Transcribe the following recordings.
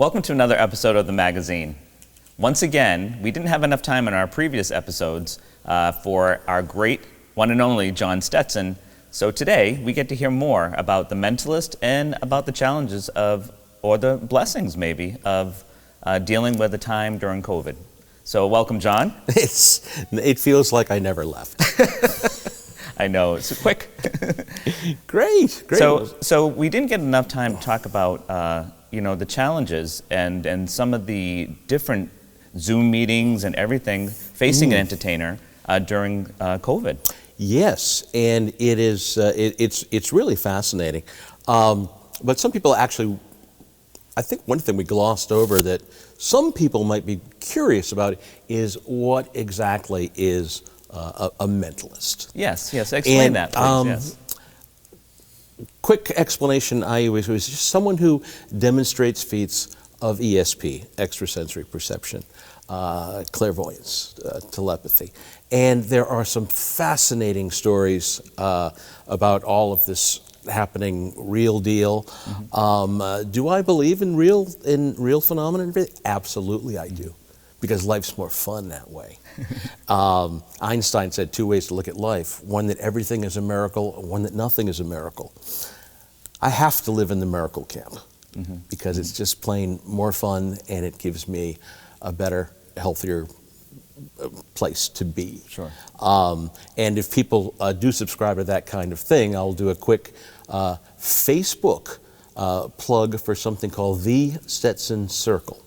Welcome to another episode of the magazine. Once again, we didn't have enough time in our previous episodes for our great one and only Jon Stetson, so today we get to hear more about the Mentalist and about the challenges of, or the blessings maybe, of dealing with the time during COVID. So welcome, Jon. It feels like I never left. I know, it's quick. Great. So we didn't get enough time to talk about the challenges and some of the different Zoom meetings and everything facing an entertainer during COVID. Yes, and it is. It's really fascinating. But some people actually, I think one thing we glossed over that some people might be curious about is what exactly is a mentalist. Yes. Explain that, please. Yes. Quick explanation I always was just someone who demonstrates feats of ESP, extrasensory perception, clairvoyance, telepathy. And there are some fascinating stories about all of this happening, real deal. Mm-hmm. Do I believe in real phenomena? Absolutely I do, because life's more fun that way. Einstein said 2 ways to look at life: one that everything is a miracle, and one that nothing is a miracle. I have to live in the miracle camp, mm-hmm. because it's just plain more fun, and it gives me a better, healthier place to be. Sure. And if people do subscribe to that kind of thing, I'll do a quick Facebook plug for something called the Stetson Circle.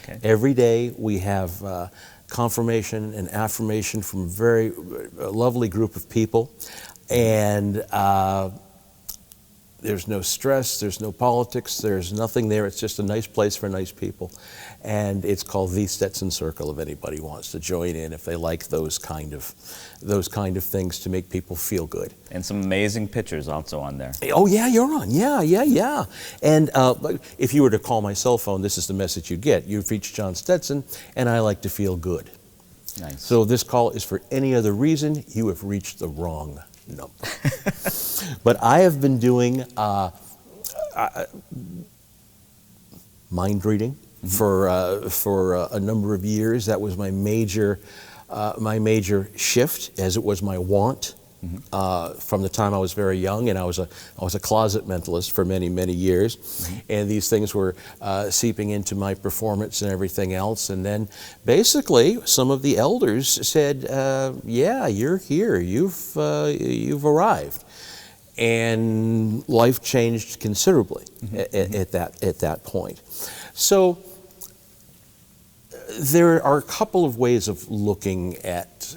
Okay. Every day we have confirmation and affirmation from a very lovely group of people, and there's no stress, there's no politics, there's nothing there. It's just a nice place for nice people, and it's called the Stetson Circle. If anybody wants to join in, if they like those kind of things to make people feel good. And some amazing pictures also on there. Oh yeah, you're on. Yeah. And if you were to call my cell phone, this is the message you'd get. You've reached Jon Stetson, and I like to feel good. Nice. So if this call is for any other reason, you have reached the wrong number. But I have been doing mind reading, mm-hmm. for a number of years. That was my major shift, as it was my want. Mm-hmm. From the time I was very young, and I was a closet mentalist for many years, mm-hmm. and these things were seeping into my performance and everything else. And then, basically, some of the elders said, "Yeah, you're here. You've arrived," and life changed considerably, mm-hmm. at that point. So there are a couple of ways of looking at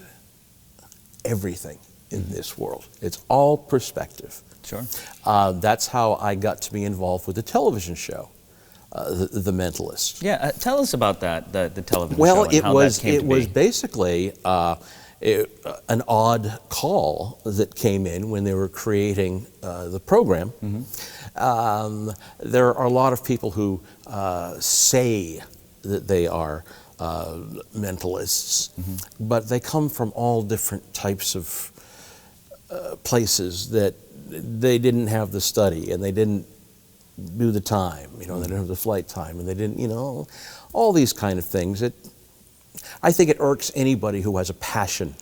everything in this world. It's all perspective. Sure. That's how I got to be involved with the television show, the Mentalist. Yeah, tell us about that, the television show, and how that came to be. It was basically an odd call that came in when they were creating the program. Mm-hmm. There are a lot of people who say that they are mentalists, mm-hmm. but they come from all different types of places that they didn't have the study, and they didn't do the time, they didn't have the flight time, and they didn't, all these kind of things. I think it irks anybody who has a passion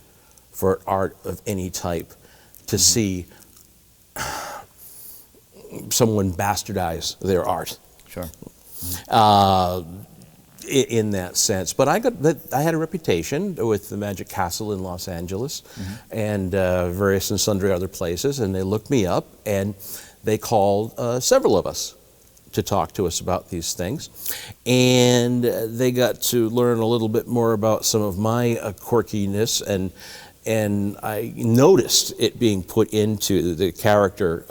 for art of any type to mm-hmm. see someone bastardize their art. Sure. Mm-hmm. In that sense, but I had a reputation with the Magic Castle in Los Angeles, mm-hmm. and various and sundry other places, and they looked me up, and they called several of us to talk to us about these things, and they got to learn a little bit more about some of my quirkiness, and I noticed it being put into the character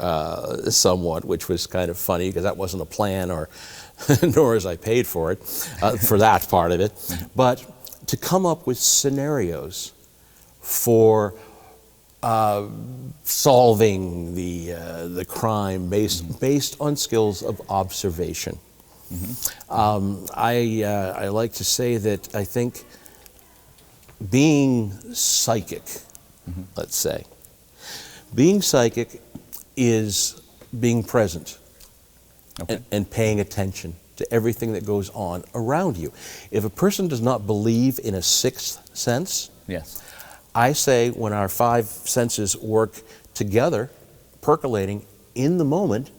somewhat, which was kind of funny, because that wasn't a plan, or nor as I paid for it, for that part of it. But to come up with scenarios for solving the crime based on skills of observation. Mm-hmm. I like to say that I think being psychic, mm-hmm. let's say, being psychic is being present, okay. and paying attention to everything that goes on around you. If a person does not believe in a sixth sense, Yes. I say when our five senses work together, percolating in the moment,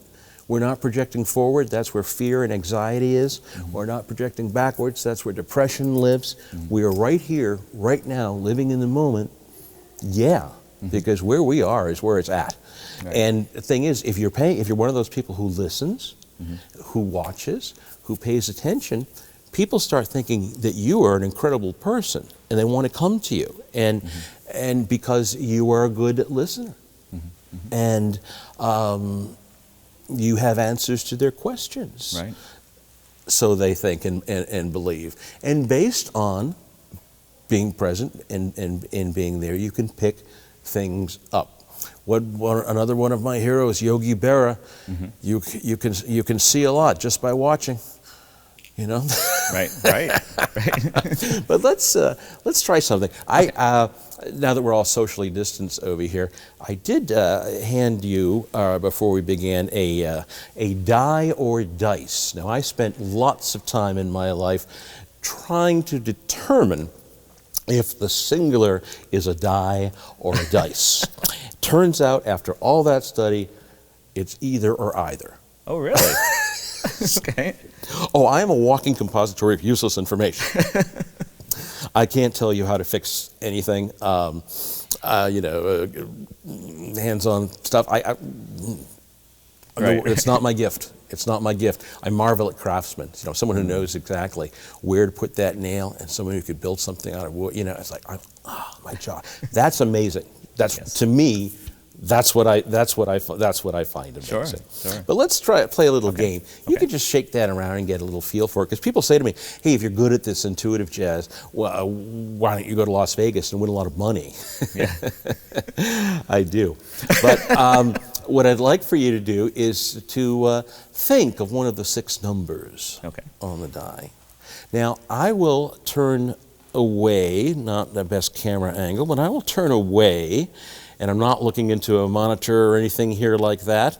we're not projecting forward, that's where fear and anxiety is. We're not projecting backwards, that's where depression lives. We are right here, right now, living in the moment. Yeah, because where we are is where it's at. Right. And the thing is, if you're one of those people who listens, who watches, who pays attention, people start thinking that you are an incredible person, and they want to come to you, and because you are a good listener, and you have answers to their questions. Right. So they think and believe, and based on being present and being there, you can pick things up. Another one of my heroes, Yogi Berra. You can see a lot just by watching, you know. Right. But let's try something. Now that we're all socially distanced over here, I did hand you before we began a die or dice. Now I spent lots of time in my life trying to determine if the singular is a die or a dice. Turns out, after all that study, it's either or either. Oh, really? Okay. Oh, I am a walking compository of useless information. I can't tell you how to fix anything. Hands-on stuff. Right. It's not my gift. It's not my gift. I marvel at craftsmen. You know, someone who knows exactly where to put that nail, and someone who could build something out of wood. You know, it's like, my jaw. That's amazing. That's to me. That's what I find amazing. Sure. But let's play a little game. You can just shake that around and get a little feel for it. Because people say to me, "Hey, if you're good at this intuitive jazz, well, why don't you go to Las Vegas and win a lot of money?" Yeah. I do. But what I'd like for you to do is to think of one of the 6 numbers on the die. Now, I will turn away, not the best camera angle, but I will turn away. And I'm not looking into a monitor or anything here like that.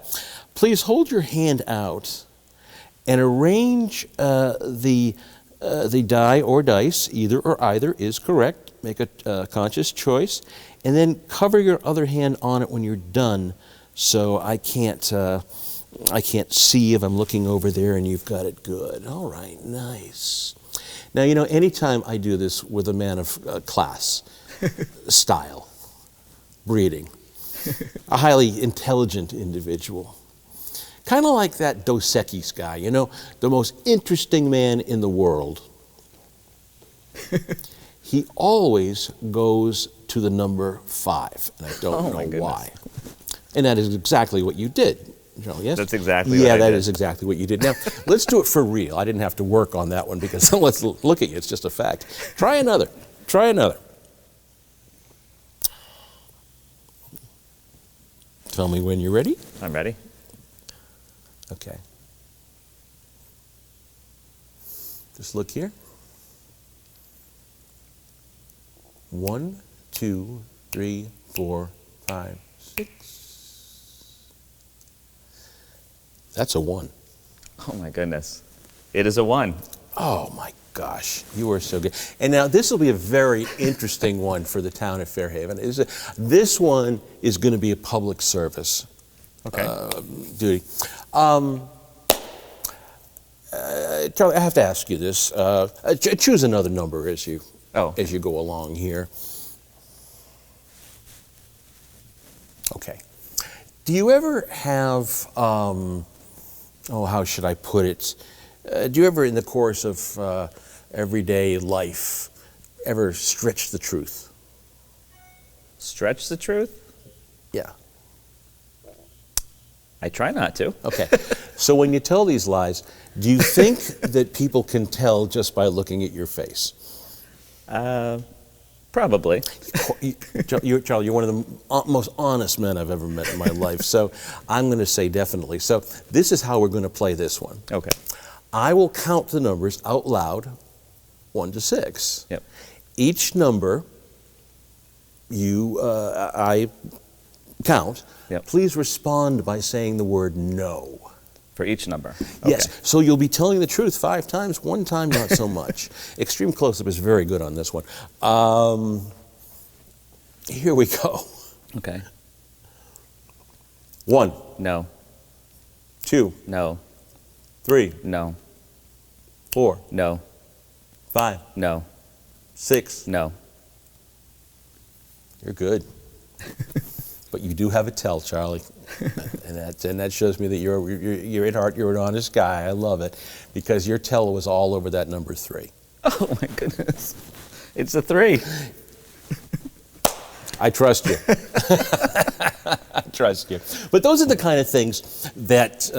Please hold your hand out and arrange the die or dice. Either or either is correct. Make a conscious choice, and then cover your other hand on it when you're done, so I can't see if I'm looking over there and you've got it good. All right, nice. Now, you know, anytime I do this with a man of class, style, breeding, a highly intelligent individual, kind of like that Dos Equis guy, you know, the most interesting man in the world. He always goes to the number 5, and I don't know why. And that is exactly what you did, Joe, yes? That's exactly what I did. Yeah, that is exactly what you did. Now, let's do it for real. I didn't have to work on that one because let's look at you. It's just a fact. Try another. Tell me when you're ready. I'm ready. Okay. Just look here. 1, 2, 3, 4, 5, 6. That's a 1. Oh my goodness. It is a 1. Oh my gosh, you are so good. And now this will be a very interesting one for the town of Fairhaven. This one is going to be a public service duty. Charlie, I have to ask you this. Choose another number as you go along here. Okay. Do you ever have, how should I put it? Do you ever, in the course of everyday life, ever stretch the truth? Stretch the truth? Yeah. I try not to. Okay. So when you tell these lies, do you think that people can tell just by looking at your face? Probably. Charlie, you're one of the most honest men I've ever met in my life, so I'm going to say definitely. So this is how we're going to play this one. Okay. I will count the numbers out loud, 1 to 6. Yep. Each number I count. Yep. Please respond by saying the word no. For each number. Okay. Yes, so you'll be telling the truth 5 times, 1 time not so much. Extreme close-up is very good on this one. Here we go. Okay. 1. No. 2. No. 3. No. 4. No. 5. No. 6. No. You're good. But you do have a tell, Charlie. and that shows me that you're at heart, you're an honest guy. I love it. Because your tell was all over that number 3. Oh my goodness. It's a 3. I trust you. I trust you. But those are the kind of things that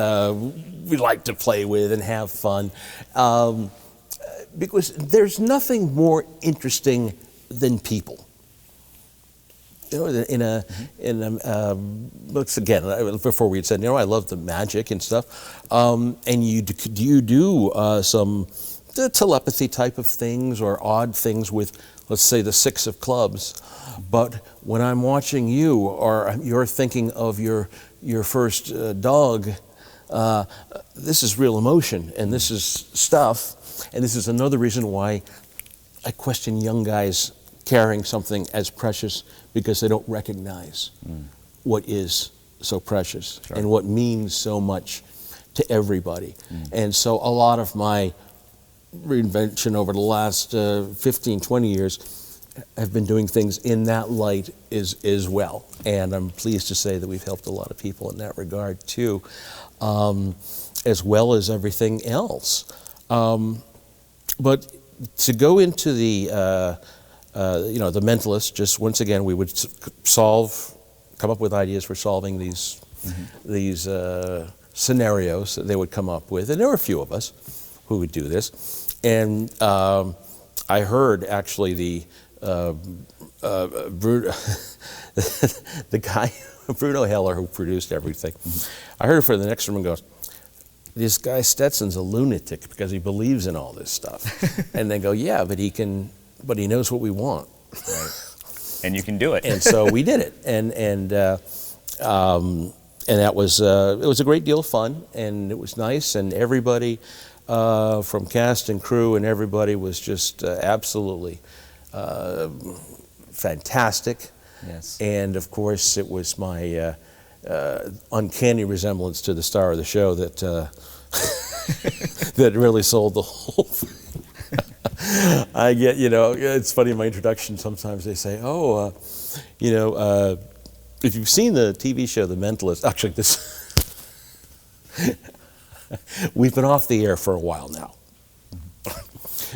we like to play with and have fun. Because there's nothing more interesting than people. You know, once again, before we had said, I love the magic and stuff. And you do some telepathy type of things or odd things with, let's say, the 6 of clubs. But when I'm watching you, or you're thinking of your first dog, this is real emotion, and this is stuff. And this is another reason why I question young guys carrying something as precious, because they don't recognize what is so precious and what means so much to everybody. And so a lot of my reinvention over the last 15, 20 years have been doing things in that light as well. And I'm pleased to say that we've helped a lot of people in that regard too, as well as everything else. But to go into the the Mentalist, just once again, we would come up with ideas for solving these scenarios that they would come up with, and there were a few of us who would do this. And I heard actually the guy Bruno Heller, who produced everything. I heard it for the next room and goes, "This guy Stetson's a lunatic because he believes in all this stuff." And they go, "Yeah, but he knows what we want." Right. And you can do it. And so we did it, and that was it was a great deal of fun, and it was nice, and everybody from cast and crew and everybody was just absolutely fantastic. Yes. And of course, it was my uncanny resemblance to the star of the show that that really sold the whole thing. I get, it's funny in my introduction, sometimes they say, if you've seen the TV show The Mentalist, actually we've been off the air for a while now.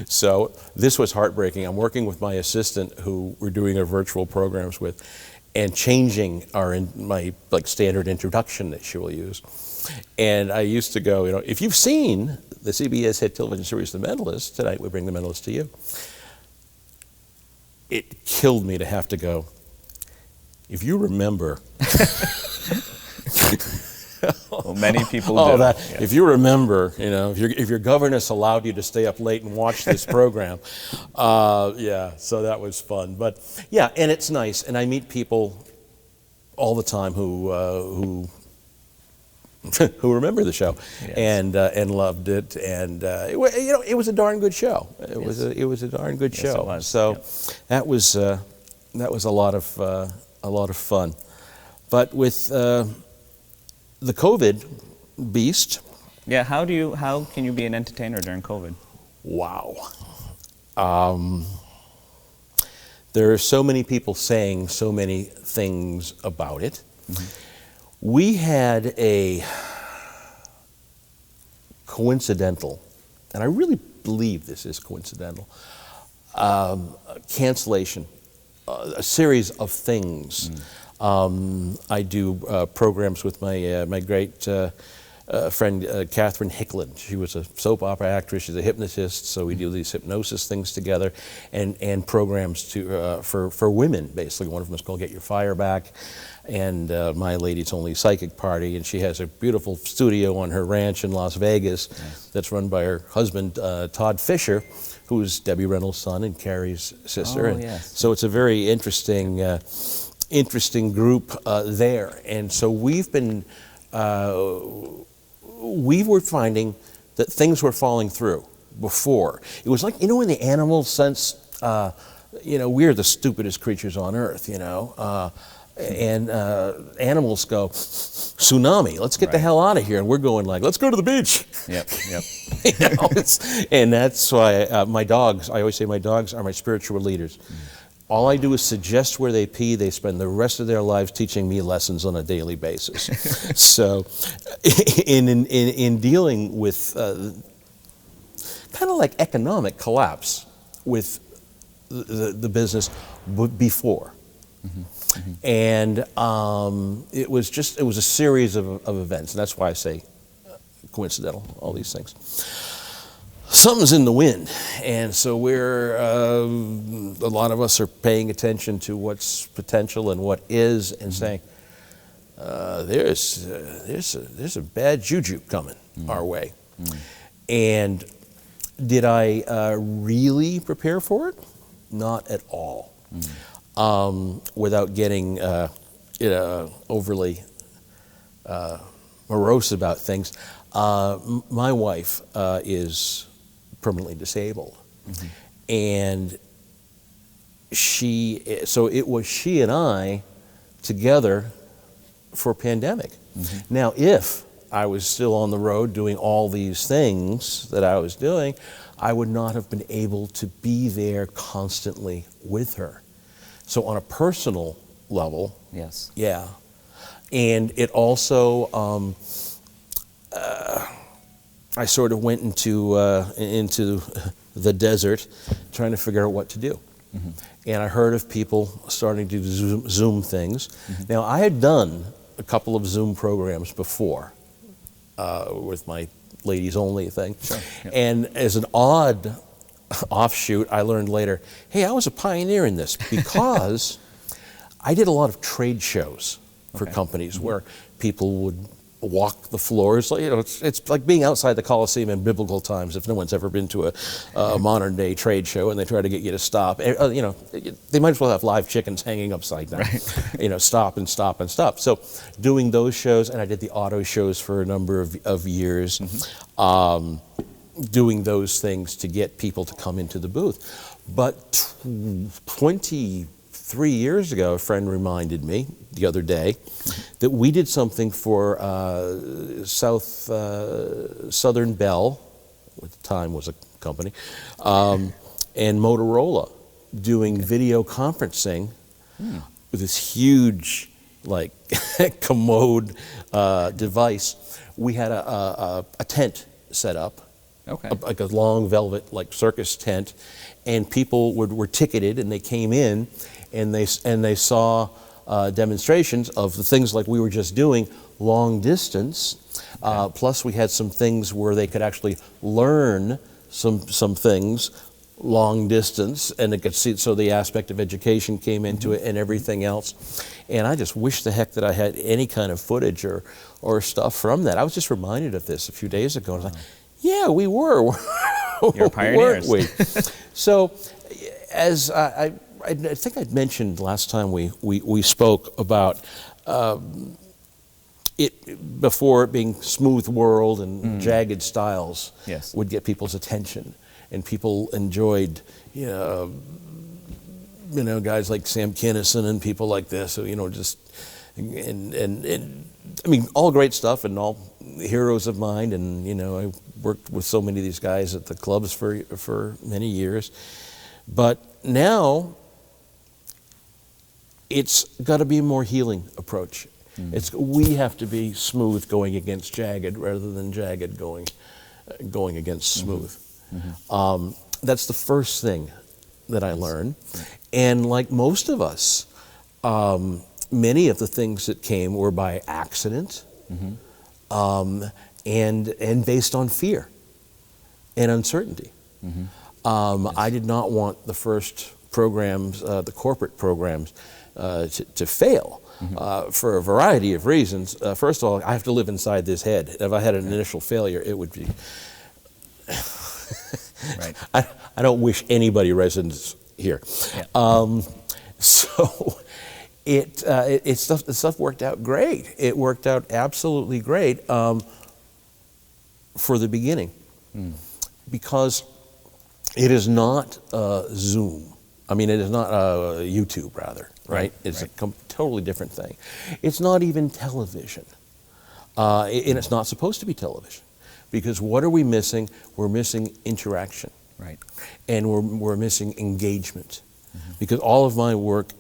So this was heartbreaking. I'm working with my assistant who we're doing our virtual programs with, and changing my standard introduction that she will use. And I used to go, if you've seen the CBS hit television series The Mentalist, tonight we bring The Mentalist to you. It killed me to have to go, if you remember. Well, many people do. Yes. If you remember, if your governess allowed you to stay up late and watch this program, so that was fun. But yeah, and it's nice, and I meet people all the time who remember the show. Yes. And loved it, and it was a darn good show. It was a darn good show. It was. So that was a lot of fun. But with the COVID beast. Yeah, how can you be an entertainer during COVID? Wow. There are so many people saying so many things about it. Mm-hmm. We had a coincidental, and I really believe this is coincidental, cancellation, a series of things. I do programs with my great friend Catherine Hicklin. She was a soap opera actress. She's a hypnotist, so we do these hypnosis things together, and programs for women. Basically, one of them is called "Get Your Fire Back," and My Lady's Only Psychic Party. And she has a beautiful studio on her ranch in Las Vegas. Nice. That's run by her husband Todd Fisher, who's Debbie Reynolds' son and Carrie's sister. Oh, yes. So it's a very interesting group there, and so we've been we were finding that things were falling through before. It was like, in the animal sense, we're the stupidest creatures on earth, and animals go, tsunami, let's get the hell out of here. And we're going like, let's go to the beach. Yep. And that's why my dogs, I always say my dogs are my spiritual leaders. All I do is suggest where they pee. They spend the rest of their lives teaching me lessons on a daily basis. So in dealing with kind of like economic collapse with the business before. And it was a series of events, and that's why I say coincidental, all these things. Something's in the wind, and so a lot of us are paying attention to what's potential and what is, and saying, there's a bad juju coming our way. And did I really prepare for it? Not at all. Without getting overly morose about things. My wife is permanently disabled, and so it was she and I together for pandemic. Now, if I was still on the road doing all these things that I was doing, I would not have been able to be there constantly with her. So on a personal level, yes, yeah. And it also, I sort of went into the desert trying to figure out what to do. And I heard of people starting to do Zoom things. Now, I had done a couple of Zoom programs before with my ladies only thing. Sure. Yep. And as an odd offshoot, I learned later, hey, I was a pioneer in this because I did a lot of trade shows for companies where people would walk the floors. It's like being outside the Coliseum in biblical times. If no one's ever been to a modern day trade show and they try to get you to stop, they might as well have live chickens hanging upside down. Stop and stop and stop. So doing those shows, and I did the auto shows for a number of years. Doing those things to get people to come into the booth. But 23 years ago, a friend reminded me the other day that we did something for Southern Bell, at the time was a company, and Motorola, doing video conferencing with this huge, commode device. We had a tent set up. Like a long velvet, circus tent, and people were ticketed, and they came in, and they saw demonstrations of the things like we were just doing, long distance. Plus, we had some things where they could actually learn some things long distance, and they could see. So the aspect of education came into it, and everything else. And I just wish the heck that I had any kind of footage or stuff from that. I was just reminded of this a few days ago. I was like, yeah, we were. You're pioneers. Weren't we? So, as I think I'd mentioned last time we spoke about it before, it being smooth world and jagged styles would get people's attention, and people enjoyed, guys like Sam Kinison and people like this, all great stuff and all heroes of mine, and I worked with so many of these guys at the clubs for many years. But now it's got to be a more healing approach. We have to be smooth going against jagged rather than jagged going against smooth. That's the first thing that I learned. And like most of us, many of the things that came were by accident, and based on fear and uncertainty. I did not want the first programs, the corporate programs, to fail for a variety of reasons. First of all, I have to live inside this head. If I had an initial failure, it would be... I don't wish anybody residence here. So the stuff worked out great. It worked out absolutely great. for the beginning, because it is not Zoom. I mean, it is not YouTube, rather, right? It's a totally different thing. It's not even television, and it's not supposed to be television, because what are we missing? We're missing interaction, right? And we're missing engagement. Because all of my work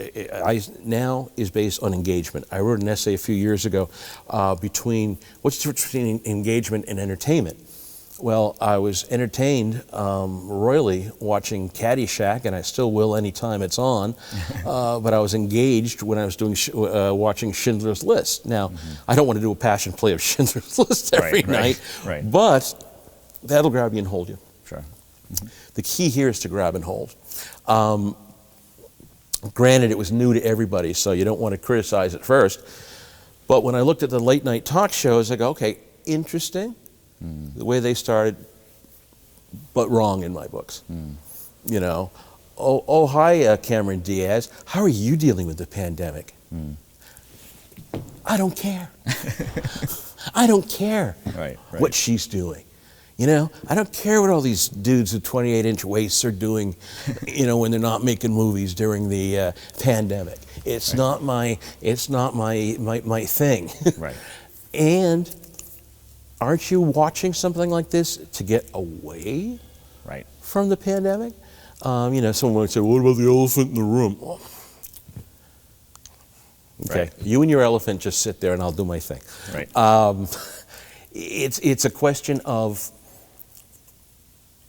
now is based on engagement. I wrote an essay a few years ago between what's the difference between engagement and entertainment. Well, I was entertained royally watching Caddyshack, and I still will anytime it's on. But I was engaged when I was doing watching Schindler's List. Now, I don't want to do a passion play of Schindler's List every night, but that'll grab you and hold you. Sure. The key here is to grab and hold. Granted, it was new to everybody, so you don't want to criticize it first. But when I looked at the late night talk shows, I go, okay, interesting, the way they started, but wrong in my books. You know, oh hi, Cameron Diaz, how are you dealing with the pandemic? I don't care. I don't care what she's doing. You know, I don't care what all these dudes with 28-inch waists are doing, you know, when they're not making movies during the pandemic. It's not my thing. Right. And aren't you watching something like this to get away from the pandemic? You know, someone might say, what about the elephant in the room? Oh. Okay, you and your elephant just sit there and I'll do my thing. Right. It's a question of,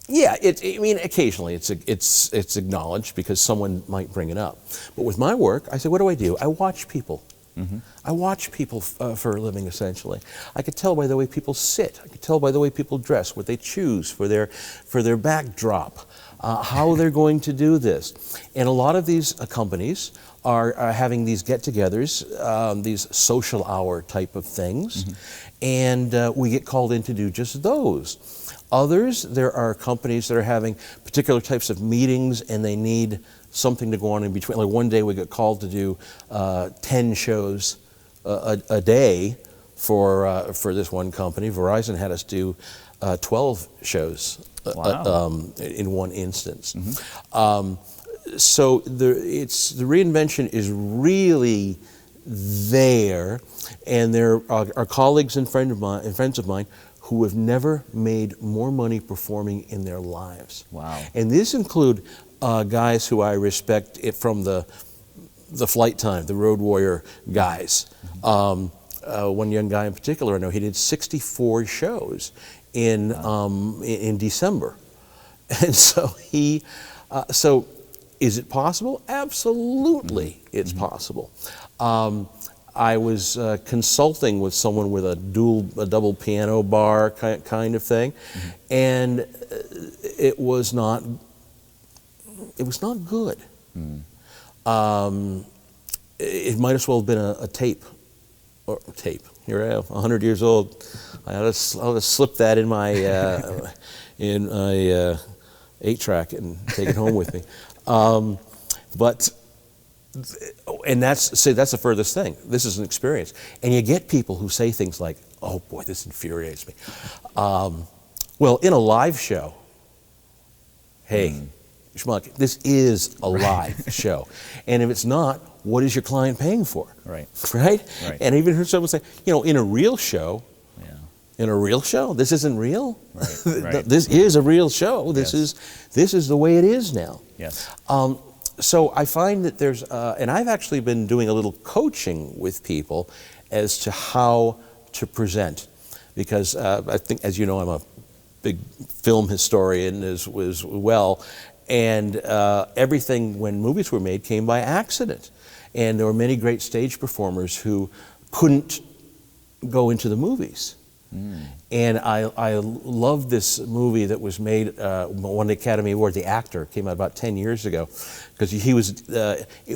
yeah, I mean, occasionally it's acknowledged because someone might bring it up. But with my work, I say, what do? I watch people. I watch people for a living, essentially. I could tell by the way people sit. I could tell by the way people dress, what they choose for their backdrop, how they're going to do this. And a lot of these companies are having these get-togethers, these social hour type of things, and we get called in to do just those. Others, there are companies that are having particular types of meetings and they need something to go on in between. Like one day we got called to do 10 shows a day for this one company. Verizon had us do 12 shows in one instance. So the reinvention is really there, and there are colleagues and friends of mine who have never made more money performing in their lives. Wow. And these include guys who I respect from the flight time, the road warrior guys. One young guy in particular, I know he did 64 shows in December. And so so is it possible? Absolutely, it's possible. I was consulting with someone with a double piano bar kind of thing, and it was not good. It might as well have been a tape. Here I am, 100 years old. I ought to slip that in my 8-track and take it home with me. And that's the furthest thing. This is an experience. And you get people who say things like, oh boy, this infuriates me. Well, in a live show, hey, schmuck, this is a live show. And if it's not, what is your client paying for? Right? And I even heard someone say, you know, in a real show, this isn't real. This is a real show. This is the way it is now. So I find that there's, and I've actually been doing a little coaching with people as to how to present, because I think, as you know, I'm a big film historian as well, and everything when movies were made came by accident, and there were many great stage performers who couldn't go into the movies. And I love this movie that was made, won the Academy Award. The actor came out about 10 years ago, because it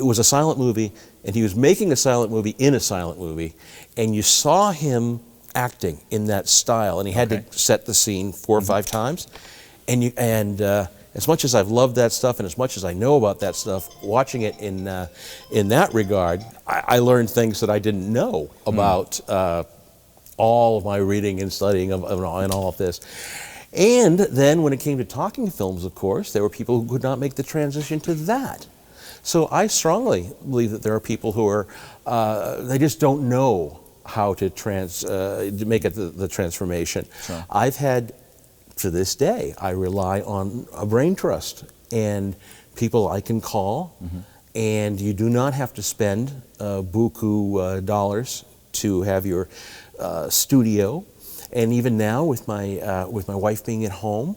was a silent movie, and he was making a silent movie in a silent movie, and you saw him acting in that style, and he had to set the scene 4 or 5 times, and as much as I've loved that stuff, and as much as I know about that stuff, watching it in that regard, I learned things that I didn't know about all of my reading and studying and all of this. And then when it came to talking films, of course, there were people who could not make the transition to that. So I strongly believe that there are people who are, they just don't know how to make it the transformation. Sure. I've had, to this day, I rely on a brain trust and people I can call, and you do not have to spend buku dollars to have your studio. And even now, with my wife being at home,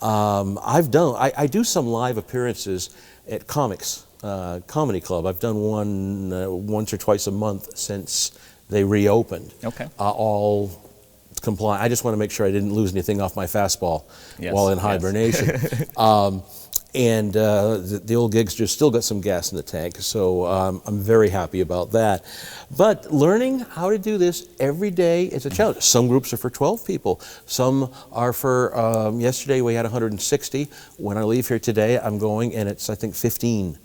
I do some live appearances at Comics Comedy Club. I've done one once or twice a month since they reopened. Okay. All compliant. I just want to make sure I didn't lose anything off my fastball while in hibernation. And the old gigs just still got some gas in the tank, so I'm very happy about that. But learning how to do this every day is a challenge. Some groups are for 12 people. Some are for, yesterday we had 160. When I leave here today, I'm going, and it's, I think, 15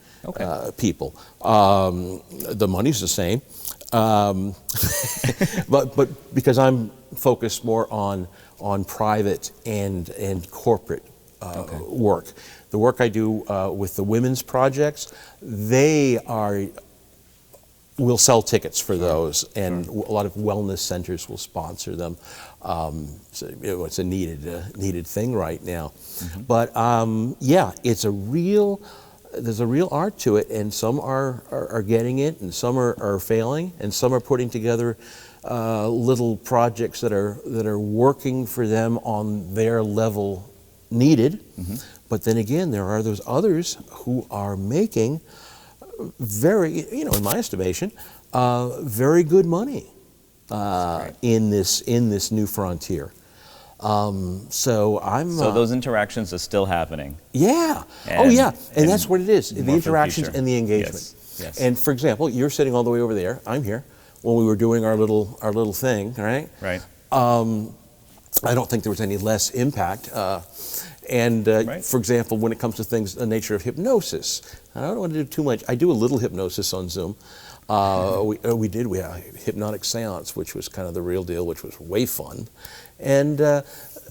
people. The money's the same. But because I'm focused more on private and corporate work. The work I do with the women's projects, we'll sell tickets for those, and a lot of wellness centers will sponsor them. So, it's a needed thing right now. But yeah, there's a real art to it, and some are getting it, and some are failing, and some are putting together little projects that are working for them on their level needed. But then again, there are those others who are making very, in my estimation, very good money in this new frontier. So those interactions are still happening. Yeah. And that's what it is. The interactions and the engagement. Yes. And for example, you're sitting all the way over there. I'm here. When we were doing our little thing, right? Right. I don't think there was any less impact. For example, when it comes to things, the nature of hypnosis, I don't want to do too much. I do a little hypnosis on Zoom. We had a hypnotic seance, which was kind of the real deal, which was way fun. And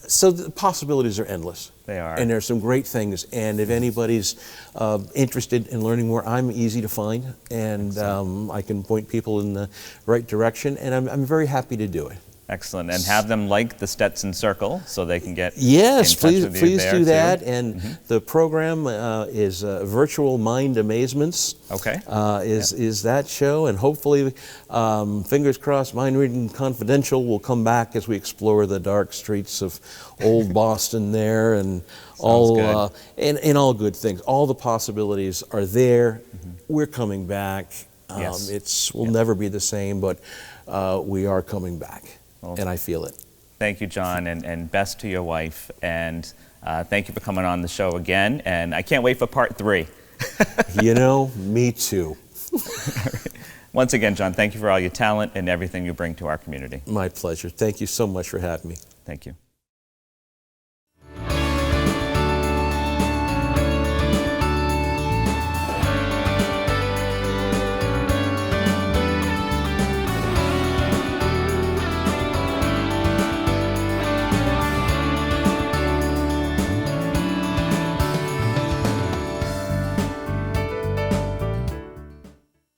so the possibilities are endless. They are. And there's some great things. And if anybody's interested in learning more, I'm easy to find. And I can point people in the right direction. And I'm very happy to do it. Excellent. And have them like the Stetson Circle so they can get yes, in touch with you please there do that. too. And the program is Virtual Mind Amazements. Okay. Is that show, and hopefully, fingers crossed, Mind Reading Confidential will come back as we explore the dark streets of old Boston there, and all good things. All the possibilities are there. We're coming back. We'll never be the same, but we are coming back. And I feel it. Thank you, Jon, and best to your wife. And thank you for coming on the show again. And I can't wait for part 3. Me too. Once again, Jon, thank you for all your talent and everything you bring to our community. My pleasure. Thank you so much for having me. Thank you.